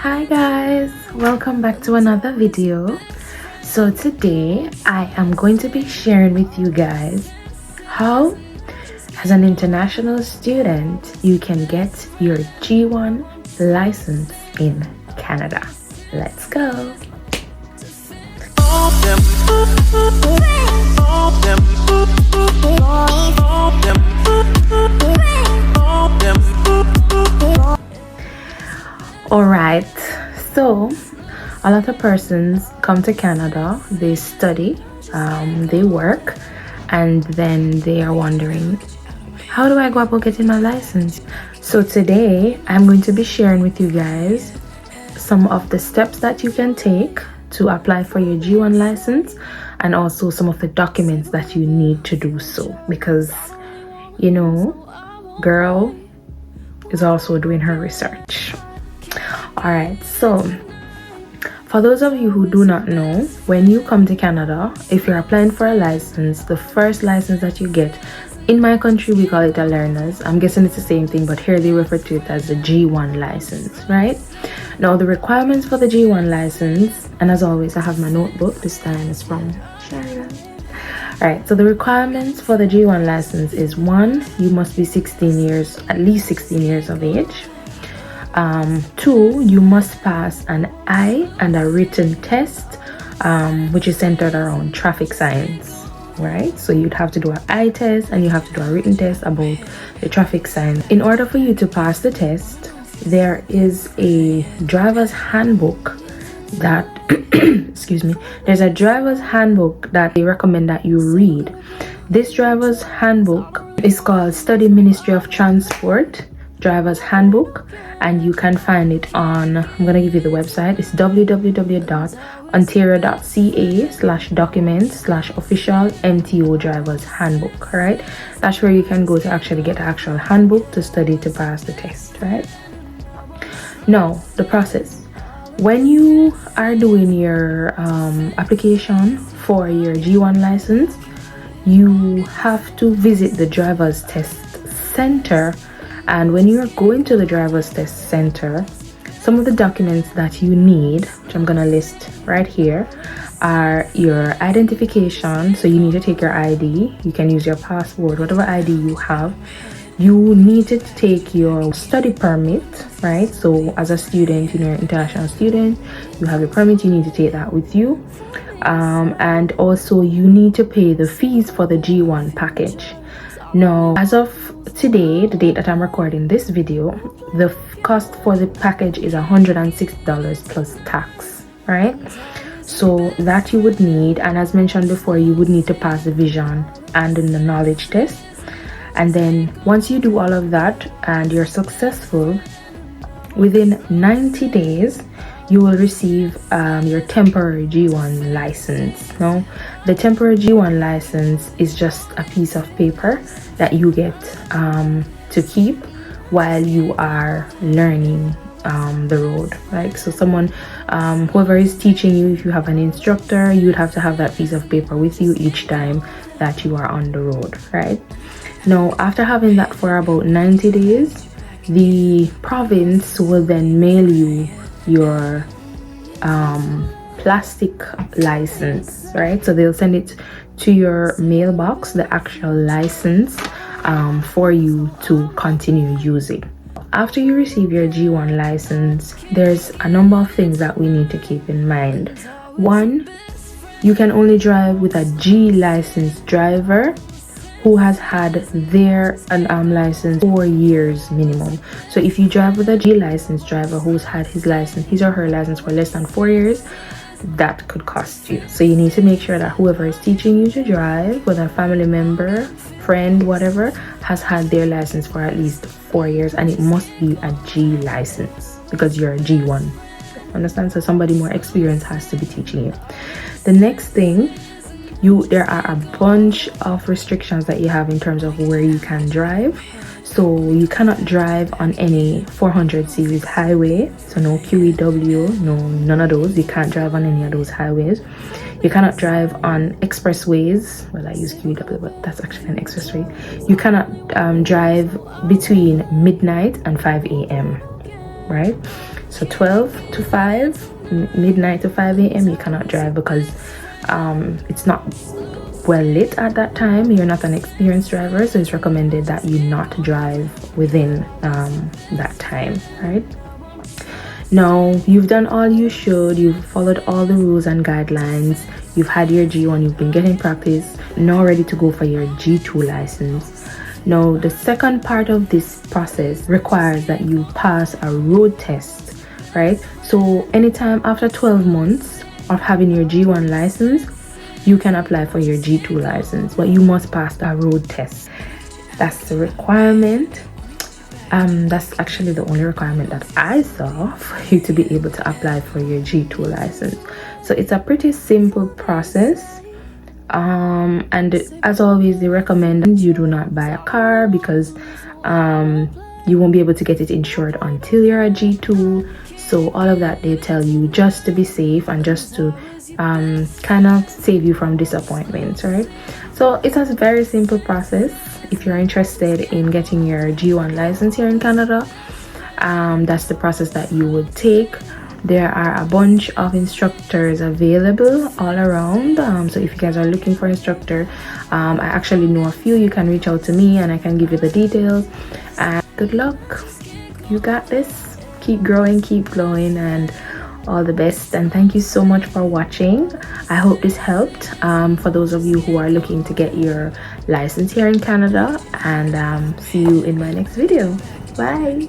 Hi guys, welcome back to another video. So today I am going to be sharing with you guys how as an international student you can get your G1 license in Canada. Let's go. Alright, so a lot of persons come to Canada, they study, they work, and then they are wondering, how do I go about getting my license? So today I'm going to be sharing with you guys some of the steps that you can take to apply for your G1 license, and also some of the documents that you need to do so, because you know, girl is also doing her research. Alright, so for those of you who do not know, when you come to Canada, if you're applying for a license, the first license that you get, in my country we call it a learner's. I'm guessing it's the same thing, but here they refer to it as the G1 license, right? Now the requirements for the G1 license, and as always I have my notebook, this time it's from Sharon. Alright, so the requirements for the G1 license is 1, you must be 16 years, at least 16 years of age. 2, you must pass an eye and a written test, which is centered around traffic signs, right? So you'd have to do an eye test and you have to do a written test about the traffic signs. In order for you to pass the test, there is a driver's handbook that excuse me, there's a driver's handbook that they recommend that you read. This driver's handbook is called Study Ministry of Transport Driver's Handbook, and you can find it on, I'm gonna give you the website, it's www.ontario.ca/documents/official MTO driver's handbook. All right, that's where you can go to actually get the actual handbook to study to pass the test. Right now, the process when you are doing your application for your G1 license, you have to visit the driver's test center. And when you're going to the driver's test center, some of the documents that you need, which I'm gonna list right here, are your identification. So you need to take your ID. You can use your passport, whatever ID you have. You need to take your study permit, right? So as a student, you know, you're an international student, you have your permit, you need to take that with you. And also you need to pay the fees for the G1 package. Now, as of today, the date that I'm recording this video, the cost for the package is $106 plus tax, right? So that you would need, and as mentioned before, you would need to pass the vision and the knowledge test. And then once you do all of that and you're successful, within 90 days you will receive your temporary G1 license. Now, the temporary G1 license is just a piece of paper that you get to keep while you are learning the road. Like, so someone, whoever is teaching you, if you have an instructor, you would have to have that piece of paper with you each time that you are on the road, right? Now, after having that for about 90 days, the province will then mail you your plastic license, right? So they'll send it to your mailbox, the actual license, for you to continue using. After you receive your G1 license, there's a number of things that we need to keep in mind. 1, you can only drive with a G license driver who has had their license 4 years minimum. So if you drive with a G license driver who's had his or her license for less than 4 years, that could cost you. So you need to make sure that whoever is teaching you to drive, whether a family member, friend, whatever, has had their license for at least 4 years, and it must be a G license because you're a G1. Understand? So somebody more experienced has to be teaching you. The next thing, there are a bunch of restrictions that you have in terms of where you can drive. So you cannot drive on any 400 series highway, so no QEW, none of those. You can't drive on any of those highways. You cannot drive on expressways. Well, I use QEW, but that's actually an expressway. You cannot drive between midnight and 5 a.m. right? So 12 to 5, midnight to 5 a.m. you cannot drive because it's not well lit at that time. You're not an experienced driver, so it's recommended that you not drive within that time, right? Now you've done all you should, you've followed all the rules and guidelines, you've had your G1, you've been getting practice, now ready to go for your G2 license. Now the second part of this process requires that you pass a road test, right? So anytime after 12 months of having your G1 license, you can apply for your G2 license, but you must pass a road test. That's the requirement. That's actually the only requirement that I saw for you to be able to apply for your G2 license. So it's a pretty simple process. And as always, they recommend you do not buy a car because you won't be able to get it insured until you're a G2. So all of that they tell you just to be safe and just to kind of save you from disappointments, right? So it's a very simple process. If you're interested in getting your G1 license here in Canada, that's the process that you would take. There are a bunch of instructors available all around, so if you guys are looking for instructor, I actually know a few. You can reach out to me and I can give you the details. And good luck, you got this. Keep growing, keep glowing, and all the best. And thank you so much for watching. I hope this helped for those of you who are looking to get your license here in Canada, and see you in my next video. Bye.